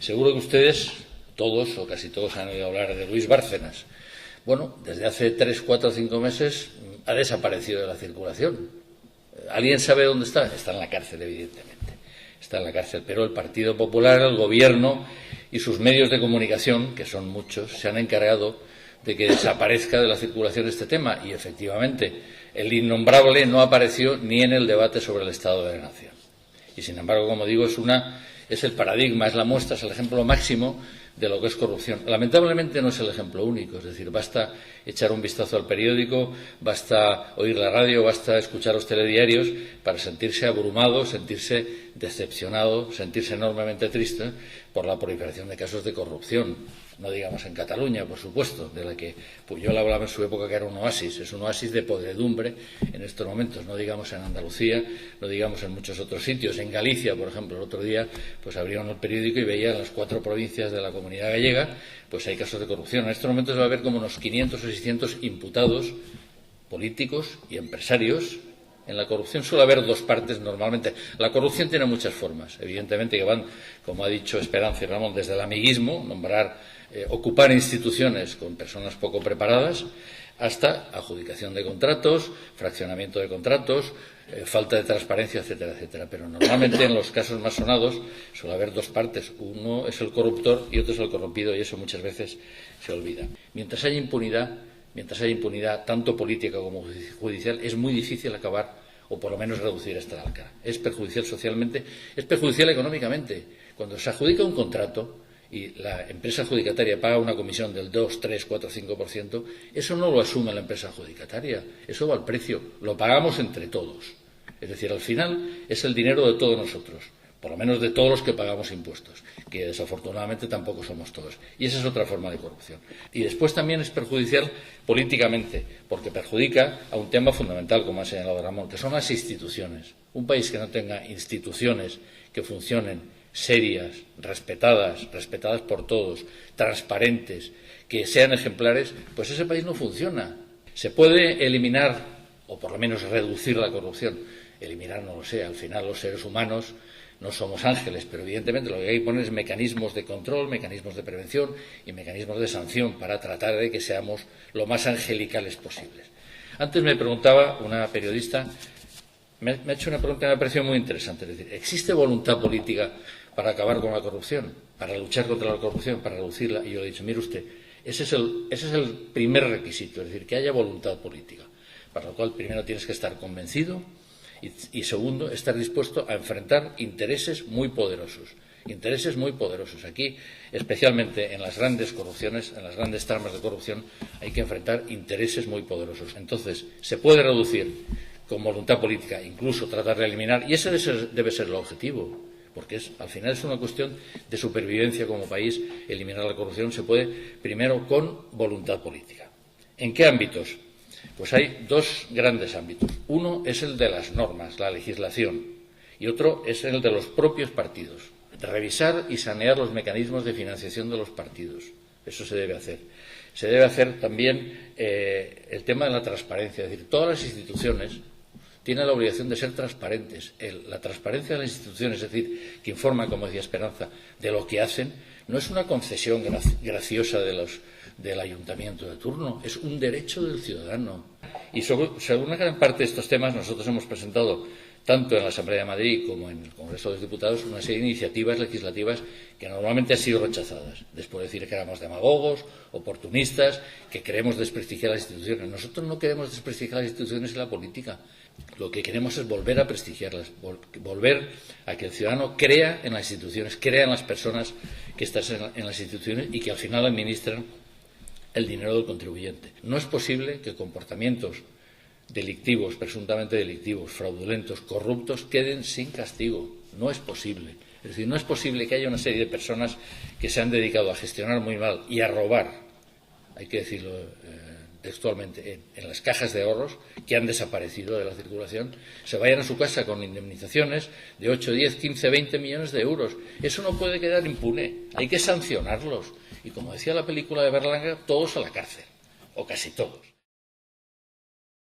Seguro que ustedes, todos o casi todos, han oído hablar de Luis Bárcenas. Bueno, desde hace 3, 4 o 5 meses ha desaparecido de la circulación. ¿Alguien sabe dónde está? Está en la cárcel, evidentemente. Está en la cárcel. Pero el Partido Popular, el Gobierno y sus medios de comunicación, que son muchos, se han encargado de que desaparezca de la circulación este tema. Y, efectivamente, el innombrable no apareció ni en el debate sobre el Estado de la Nación. Y, sin embargo, como digo, es el paradigma, es la muestra, es el ejemplo máximo de lo que es corrupción. Lamentablemente no es el ejemplo único, es decir, basta echar un vistazo al periódico, basta oír la radio, basta escuchar los telediarios para sentirse abrumado, sentirse decepcionado, sentirse enormemente triste por la proliferación de casos de corrupción. No digamos en Cataluña, por supuesto, de la que Pujol hablaba en su época que era un oasis, es un oasis de podredumbre en estos momentos, no digamos en Andalucía, no digamos en muchos otros sitios. En Galicia, por ejemplo, el otro día pues abrieron el periódico y veían en las 4 provincias de la Comunidad Gallega, pues hay casos de corrupción. En estos momentos va a haber como unos 500 o 600 imputados políticos y empresarios. En la corrupción suele haber 2 partes normalmente. La corrupción tiene muchas formas, evidentemente, que van, como ha dicho Esperanza y Ramón, desde el amiguismo, ocupar instituciones con personas poco preparadas, hasta adjudicación de contratos, fraccionamiento de contratos, falta de transparencia, etcétera, etcétera. Pero normalmente en los casos más sonados suele haber 2 partes. Uno es el corruptor y otro es el corrompido, y eso muchas veces se olvida. Mientras haya impunidad, tanto política como judicial, es muy difícil acabar o por lo menos reducir esta alca. Es perjudicial socialmente, es perjudicial económicamente. Cuando se adjudica un contrato y la empresa adjudicataria paga una comisión del 2, 3, 4, 5%, eso no lo asume la empresa adjudicataria, eso va al precio, lo pagamos entre todos. Es decir, al final es el dinero de todos nosotros, por lo menos de todos los que pagamos impuestos, que desafortunadamente tampoco somos todos. Y esa es otra forma de corrupción. Y después también es perjudicial políticamente, porque perjudica a un tema fundamental, como ha señalado Ramón, que son las instituciones. Un país que no tenga instituciones que funcionen serias, respetadas por todos, transparentes, que sean ejemplares, pues ese país no funciona. ¿Se puede eliminar, o por lo menos reducir la corrupción? Eliminar no lo sé, al final los seres humanos no somos ángeles, pero evidentemente lo que hay que poner es mecanismos de control, mecanismos de prevención y mecanismos de sanción para tratar de que seamos lo más angelicales posibles. Antes me preguntaba una periodista, me ha hecho una pregunta que me ha parecido muy interesante, es decir, ¿existe voluntad política para acabar con la corrupción, para luchar contra la corrupción, para reducirla? Y yo le he dicho, mire usted, ese es el primer requisito, es decir, que haya voluntad política, para lo cual primero tienes que estar convencido y segundo, estar dispuesto a enfrentar intereses muy poderosos. Aquí, especialmente en las grandes corrupciones, en las grandes tramas de corrupción, hay que enfrentar intereses muy poderosos. Entonces, se puede reducir con voluntad política, incluso tratar de eliminar, y ese debe ser el objetivo, porque al final es una cuestión de supervivencia como país. Eliminar la corrupción se puede primero con voluntad política. ¿En qué ámbitos? Pues hay 2 grandes ámbitos. Uno es el de las normas, la legislación, y otro es el de los propios partidos. Revisar y sanear los mecanismos de financiación de los partidos. Eso se debe hacer. Se debe hacer también el tema de la transparencia. Es decir, todas las instituciones tienen la obligación de ser transparentes. La transparencia de las instituciones, es decir, que informan, como decía Esperanza, de lo que hacen, no es una concesión graciosa del ayuntamiento de turno, es un derecho del ciudadano. Y sobre una gran parte de estos temas nosotros hemos presentado, tanto en la Asamblea de Madrid como en el Congreso de los Diputados, una serie de iniciativas legislativas que normalmente han sido rechazadas, después de decir que éramos demagogos, oportunistas, que queremos desprestigiar las instituciones. Nosotros no queremos desprestigiar las instituciones en la política. Lo que queremos es volver a prestigiarlas, volver a que el ciudadano crea en las instituciones, crea en las personas que están en las instituciones y que al final administran el dinero del contribuyente. No es posible que comportamientos delictivos, presuntamente delictivos, fraudulentos, corruptos, queden sin castigo. No es posible. Es decir, no es posible que haya una serie de personas que se han dedicado a gestionar muy mal y a robar, hay que decirlo textualmente, en las cajas de ahorros, que han desaparecido de la circulación, se vayan a su casa con indemnizaciones de 8, 10, 15, 20 millones de euros. Eso no puede quedar impune. Hay que sancionarlos. Y como decía la película de Berlanga, todos a la cárcel, o casi todos.